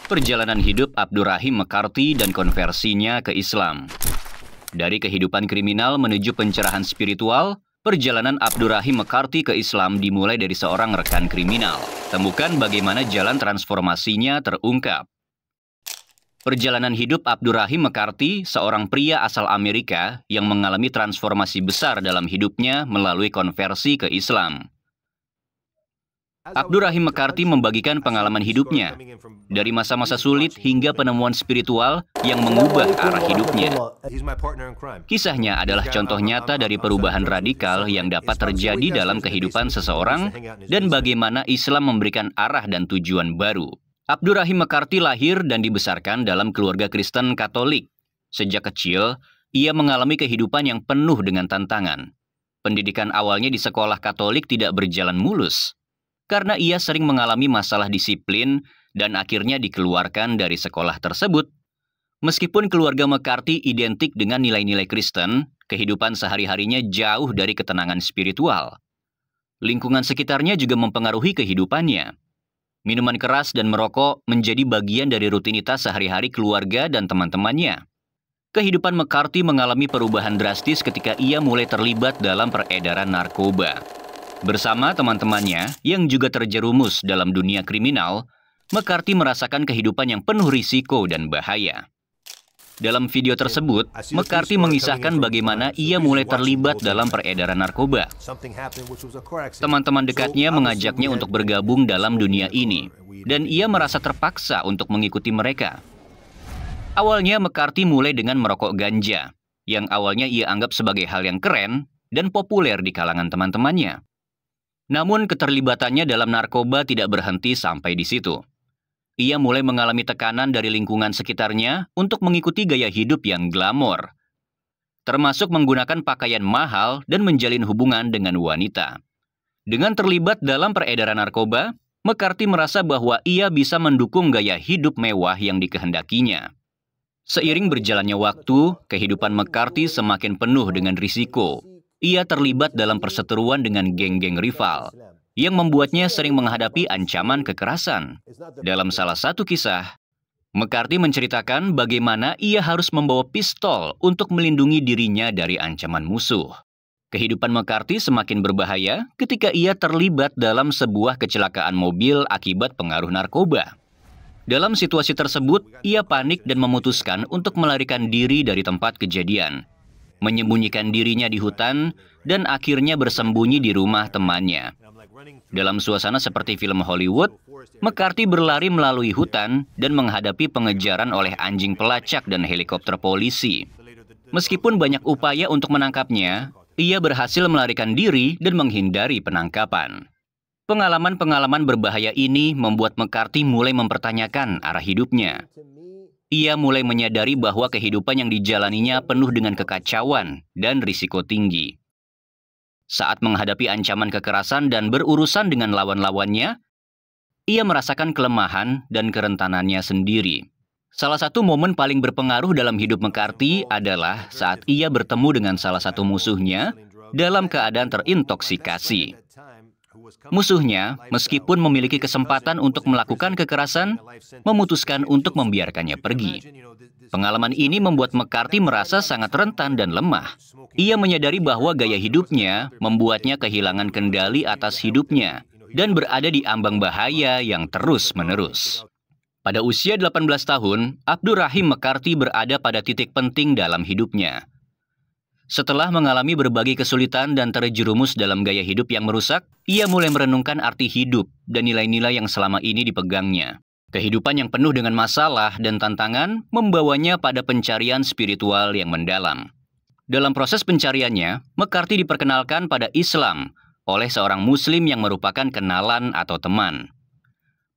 Perjalanan hidup Abdurrahim McCarthy dan konversinya ke Islam. Dari kehidupan kriminal menuju pencerahan spiritual, perjalanan Abdurrahim McCarthy ke Islam dimulai dari seorang rekan kriminal. Temukan bagaimana jalan transformasinya terungkap. Perjalanan hidup Abdurrahim McCarthy, seorang pria asal Amerika yang mengalami transformasi besar dalam hidupnya melalui konversi ke Islam. Abdurrahim McCarthy membagikan pengalaman hidupnya, dari masa-masa sulit hingga penemuan spiritual yang mengubah arah hidupnya. Kisahnya adalah contoh nyata dari perubahan radikal yang dapat terjadi dalam kehidupan seseorang dan bagaimana Islam memberikan arah dan tujuan baru. Abdurrahim McCarthy lahir dan dibesarkan dalam keluarga Kristen Katolik. Sejak kecil, ia mengalami kehidupan yang penuh dengan tantangan. Pendidikan awalnya di sekolah Katolik tidak berjalan mulus, karena ia sering mengalami masalah disiplin dan akhirnya dikeluarkan dari sekolah tersebut. Meskipun keluarga McCarthy identik dengan nilai-nilai Kristen, kehidupan sehari-harinya jauh dari ketenangan spiritual. Lingkungan sekitarnya juga mempengaruhi kehidupannya. Minuman keras dan merokok menjadi bagian dari rutinitas sehari-hari keluarga dan teman-temannya. Kehidupan McCarthy mengalami perubahan drastis ketika ia mulai terlibat dalam peredaran narkoba. Bersama teman-temannya yang juga terjerumus dalam dunia kriminal, McCarthy merasakan kehidupan yang penuh risiko dan bahaya. Dalam video tersebut, McCarthy mengisahkan bagaimana ia mulai terlibat dalam peredaran narkoba. Teman-teman dekatnya mengajaknya untuk bergabung dalam dunia ini, dan ia merasa terpaksa untuk mengikuti mereka. Awalnya McCarthy mulai dengan merokok ganja, yang awalnya ia anggap sebagai hal yang keren dan populer di kalangan teman-temannya. Namun keterlibatannya dalam narkoba tidak berhenti sampai di situ. Ia mulai mengalami tekanan dari lingkungan sekitarnya untuk mengikuti gaya hidup yang glamor, termasuk menggunakan pakaian mahal dan menjalin hubungan dengan wanita. Dengan terlibat dalam peredaran narkoba, McCarthy merasa bahwa ia bisa mendukung gaya hidup mewah yang dikehendakinya. Seiring berjalannya waktu, kehidupan McCarthy semakin penuh dengan risiko. Ia terlibat dalam perseteruan dengan geng-geng rival, yang membuatnya sering menghadapi ancaman kekerasan. Dalam salah satu kisah, McCarthy menceritakan bagaimana ia harus membawa pistol untuk melindungi dirinya dari ancaman musuh. Kehidupan McCarthy semakin berbahaya ketika ia terlibat dalam sebuah kecelakaan mobil akibat pengaruh narkoba. Dalam situasi tersebut, ia panik dan memutuskan untuk melarikan diri dari tempat kejadian, menyembunyikan dirinya di hutan, dan akhirnya bersembunyi di rumah temannya. Dalam suasana seperti film Hollywood, McCarthy berlari melalui hutan dan menghadapi pengejaran oleh anjing pelacak dan helikopter polisi. Meskipun banyak upaya untuk menangkapnya, ia berhasil melarikan diri dan menghindari penangkapan. Pengalaman-pengalaman berbahaya ini membuat McCarthy mulai mempertanyakan arah hidupnya. Ia mulai menyadari bahwa kehidupan yang dijalaninya penuh dengan kekacauan dan risiko tinggi. Saat menghadapi ancaman kekerasan dan berurusan dengan lawan-lawannya, ia merasakan kelemahan dan kerentanannya sendiri. Salah satu momen paling berpengaruh dalam hidup McCarthy adalah saat ia bertemu dengan salah satu musuhnya dalam keadaan terintoksikasi. Musuhnya, meskipun memiliki kesempatan untuk melakukan kekerasan, memutuskan untuk membiarkannya pergi. Pengalaman ini membuat McCarthy merasa sangat rentan dan lemah. Ia menyadari bahwa gaya hidupnya membuatnya kehilangan kendali atas hidupnya dan berada di ambang bahaya yang terus-menerus. Pada usia 18 tahun, Abdurrahim McCarthy berada pada titik penting dalam hidupnya. Setelah mengalami berbagai kesulitan dan terjerumus dalam gaya hidup yang merusak, ia mulai merenungkan arti hidup dan nilai-nilai yang selama ini dipegangnya. Kehidupan yang penuh dengan masalah dan tantangan membawanya pada pencarian spiritual yang mendalam. Dalam proses pencariannya, McCarthy diperkenalkan pada Islam oleh seorang Muslim yang merupakan kenalan atau teman.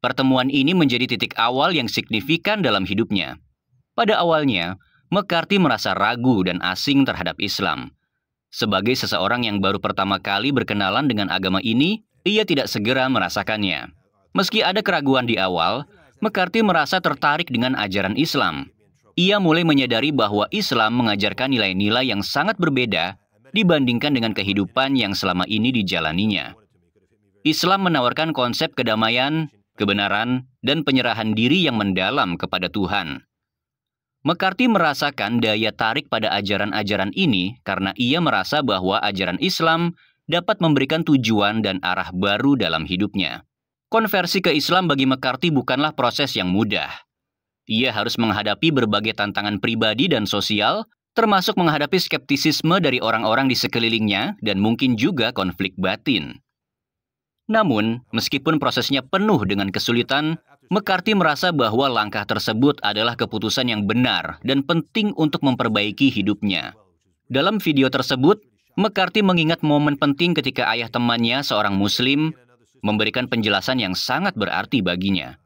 Pertemuan ini menjadi titik awal yang signifikan dalam hidupnya. Pada awalnya, McCarthy merasa ragu dan asing terhadap Islam. Sebagai seseorang yang baru pertama kali berkenalan dengan agama ini, ia tidak segera merasakannya. Meski ada keraguan di awal, McCarthy merasa tertarik dengan ajaran Islam. Ia mulai menyadari bahwa Islam mengajarkan nilai-nilai yang sangat berbeda dibandingkan dengan kehidupan yang selama ini dijalaninya. Islam menawarkan konsep kedamaian, kebenaran, dan penyerahan diri yang mendalam kepada Tuhan. McCarthy merasakan daya tarik pada ajaran-ajaran ini karena ia merasa bahwa ajaran Islam dapat memberikan tujuan dan arah baru dalam hidupnya. Konversi ke Islam bagi McCarthy bukanlah proses yang mudah. Ia harus menghadapi berbagai tantangan pribadi dan sosial, termasuk menghadapi skeptisisme dari orang-orang di sekelilingnya dan mungkin juga konflik batin. Namun, meskipun prosesnya penuh dengan kesulitan, McCarthy merasa bahwa langkah tersebut adalah keputusan yang benar dan penting untuk memperbaiki hidupnya. Dalam video tersebut, McCarthy mengingat momen penting ketika ayah temannya, seorang Muslim, memberikan penjelasan yang sangat berarti baginya.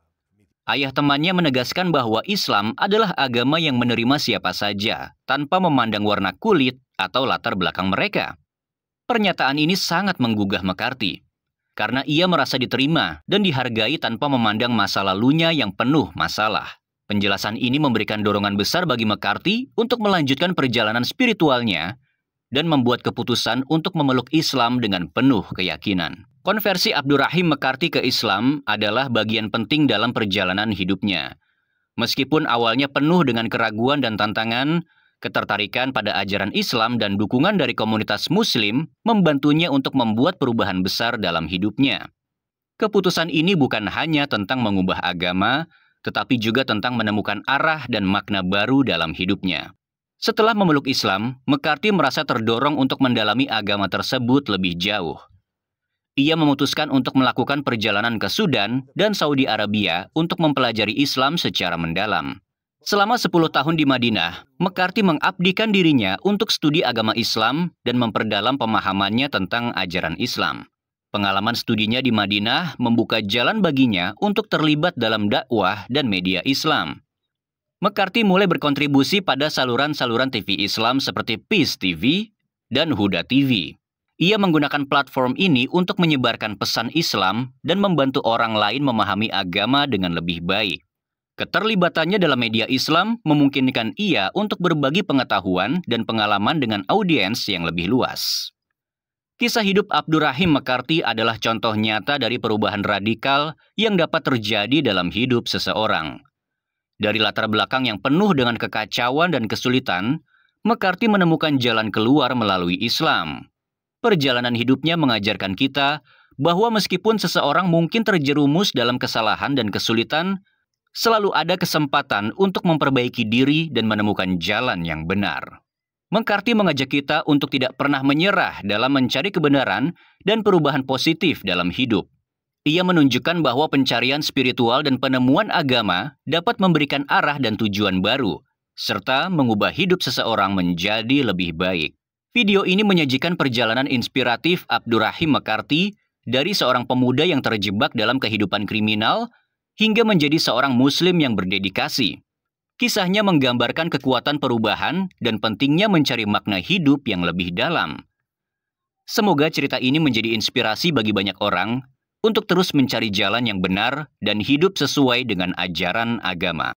Ayah temannya menegaskan bahwa Islam adalah agama yang menerima siapa saja, tanpa memandang warna kulit atau latar belakang mereka. Pernyataan ini sangat menggugah McCarthy, karena ia merasa diterima dan dihargai tanpa memandang masa lalunya yang penuh masalah. Penjelasan ini memberikan dorongan besar bagi McCarthy untuk melanjutkan perjalanan spiritualnya dan membuat keputusan untuk memeluk Islam dengan penuh keyakinan. Konversi Abdurrahim McCarthy ke Islam adalah bagian penting dalam perjalanan hidupnya. Meskipun awalnya penuh dengan keraguan dan tantangan, ketertarikan pada ajaran Islam dan dukungan dari komunitas Muslim membantunya untuk membuat perubahan besar dalam hidupnya. Keputusan ini bukan hanya tentang mengubah agama, tetapi juga tentang menemukan arah dan makna baru dalam hidupnya. Setelah memeluk Islam, McCarthy merasa terdorong untuk mendalami agama tersebut lebih jauh. Ia memutuskan untuk melakukan perjalanan ke Sudan dan Saudi Arabia untuk mempelajari Islam secara mendalam. Selama 10 tahun di Madinah, McCarthy mengabdikan dirinya untuk studi agama Islam dan memperdalam pemahamannya tentang ajaran Islam. Pengalaman studinya di Madinah membuka jalan baginya untuk terlibat dalam dakwah dan media Islam. McCarthy mulai berkontribusi pada saluran-saluran TV Islam seperti Peace TV dan Huda TV. Ia menggunakan platform ini untuk menyebarkan pesan Islam dan membantu orang lain memahami agama dengan lebih baik. Keterlibatannya dalam media Islam memungkinkan ia untuk berbagi pengetahuan dan pengalaman dengan audiens yang lebih luas. Kisah hidup Abdurrahim McCarthy adalah contoh nyata dari perubahan radikal yang dapat terjadi dalam hidup seseorang. Dari latar belakang yang penuh dengan kekacauan dan kesulitan, McCarthy menemukan jalan keluar melalui Islam. Perjalanan hidupnya mengajarkan kita bahwa meskipun seseorang mungkin terjerumus dalam kesalahan dan kesulitan, selalu ada kesempatan untuk memperbaiki diri dan menemukan jalan yang benar. McCarthy mengajak kita untuk tidak pernah menyerah dalam mencari kebenaran dan perubahan positif dalam hidup. Ia menunjukkan bahwa pencarian spiritual dan penemuan agama dapat memberikan arah dan tujuan baru, serta mengubah hidup seseorang menjadi lebih baik. Video ini menyajikan perjalanan inspiratif Abdurrahim McCarthy dari seorang pemuda yang terjebak dalam kehidupan kriminal hingga menjadi seorang Muslim yang berdedikasi. Kisahnya menggambarkan kekuatan perubahan dan pentingnya mencari makna hidup yang lebih dalam. Semoga cerita ini menjadi inspirasi bagi banyak orang untuk terus mencari jalan yang benar dan hidup sesuai dengan ajaran agama.